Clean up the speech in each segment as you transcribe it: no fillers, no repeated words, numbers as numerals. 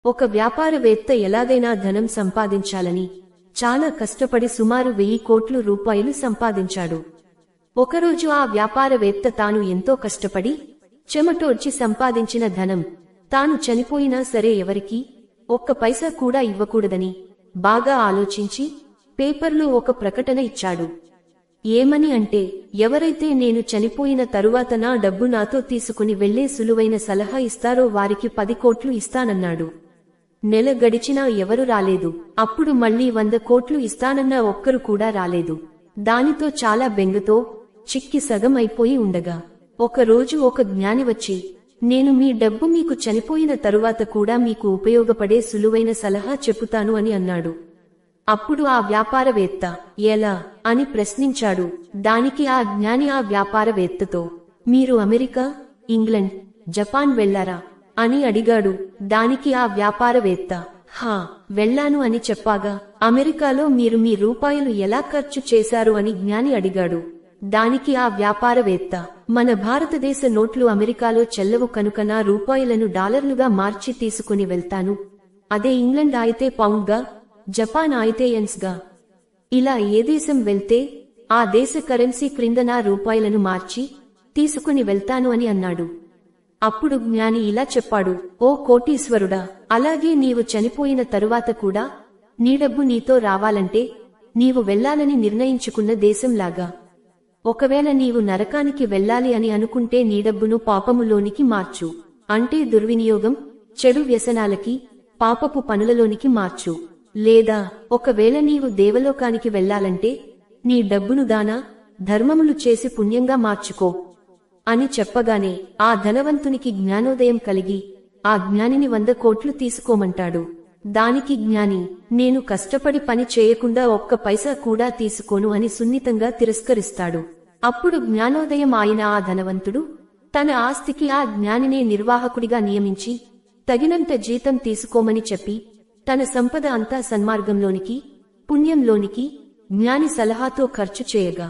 ఒక వ్యాపారవేత్త ఎలాగైనా ధనం సంపాదించాలని చాలా కష్టపడి సుమారు 1000 కోట్ల రూపాయలు సంపాదించాడు. ఒకరోజు ఆ వ్యాపారవేత్త తాను ఎంతో కష్టపడి చెమటోడ్చి సంపాదించిన ధనం తాను చనిపోయినా సరే ఎవరికీ ఒక్క పైసా కూడా ఇవ్వకూడదని బాగా ఆలోచించి పేపర్లో ఒక ప్రకటన ఇచ్చాడు. ఏమని అంటే, ఎవరైతే నేను చనిపోయిన తరువాత నా డబ్బు నాతో తీసుకుని వెళ్లే సులువైన సలహా ఇస్తారో వారికి 10 కోట్లు ఇస్తానన్నాడు. నెల గడిచినా ఎవరు రాలేదు. అప్పుడు మళ్లీ 100 కోట్లు ఇస్తానన్నా ఒక్కరు కూడా రాలేదు. దానితో చాలా బెంగతో చిక్కి సగం అయిపోయి ఉండగా ఒకరోజు ఒక జ్ఞాని వచ్చి, నేను మీ డబ్బు మీకు చనిపోయిన తరువాత కూడా మీకు ఉపయోగపడే సులువైన సలహా చెప్పుతాను అని అన్నాడు. అప్పుడు ఆ వ్యాపారవేత్త ఎలా అని ప్రశ్నించాడు. దానికి ఆ జ్ఞాని ఆ వ్యాపారవేత్తతో, మీరు అమెరికా, ఇంగ్లండ్, జపాన్ వెళ్లారా అని అడిగాడు. దానికి ఆ వ్యాపారవేత్త, హా వెళ్లాను అని చెప్పాగా, అమెరికాలో మీరు మీ రూపాయలు ఎలా ఖర్చు చేశారు అని జ్ఞాని అడిగాడు. దానికి ఆ వ్యాపారవేత్త, మన భారతదేశ నోట్లు అమెరికాలో చెల్లవు కనుక నా రూపాయలను డాలర్లుగా మార్చి తీసుకుని వెళ్తాను. అదే ఇంగ్లండ్ అయితే పౌండ్గా, జపాన్ అయితే యెన్స్గా, ఇలా ఏ దేశం వెళ్తే ఆ దేశ కరెన్సీ క్రింద నా రూపాయలను మార్చి తీసుకుని వెళ్తాను అని అన్నాడు. అప్పుడు జ్ఞాని ఇలా చెప్పాడు, ఓ కోటీశ్వరుడా, అలాగే నీవు చనిపోయిన తరువాత కూడా నీ డబ్బు నీతో రావాలంటే నీవు వెళ్లాలని నిర్ణయించుకున్న దేశంలాగా. ఒకవేళ నీవు నరకానికి వెళ్లాలి అని అనుకుంటే నీ డబ్బును పాపములోనికి మార్చు, అంటే దుర్వినియోగం, చెడు వ్యసనాలకి, పాపపు పనులలోనికి మార్చు. లేదా ఒకవేళ నీవు దేవలోకానికి వెళ్లాలంటే నీ డబ్బును దాన ధర్మములు చేసి పుణ్యంగా మార్చుకో అని చెప్పగానే ఆ ధనవంతునికి జ్ఞానోదయం కలిగి ఆ జ్ఞానిని 100 కోట్లు తీసుకోమంటాడు. దానికి జ్ఞాని, నేను కష్టపడి పని చేయకుండా ఒక్క పైసా కూడా తీసుకోను అని సున్నితంగా తిరస్కరిస్తాడు. అప్పుడు జ్ఞానోదయం అయిన ఆ ధనవంతుడు తన ఆస్తికి ఆ జ్ఞానినే నిర్వాహకుడిగా నియమించి తగినంత జీతం తీసుకోమని చెప్పి తన సంపద అంతా సన్మార్గంలోనికి, పుణ్యంలోనికి జ్ఞాని సలహాతో ఖర్చు చేయగా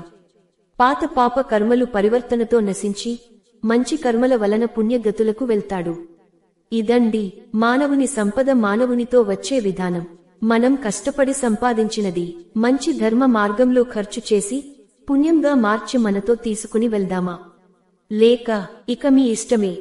పాత పాప కర్మలు పరివర్తనతో నశించి మంచి కర్మల వలన పుణ్యగతులకు వెళ్తాడు. ఇదండి మానవుని సంపద మానవునితో వచ్చే విధానం. మనం కష్టపడి సంపాదించినది మంచి ధర్మ మార్గంలో ఖర్చు చేసి పుణ్యంగా మార్చి మనతో తీసుకుని వెళ్దామా? లేక ఇక మీ ఇష్టమే.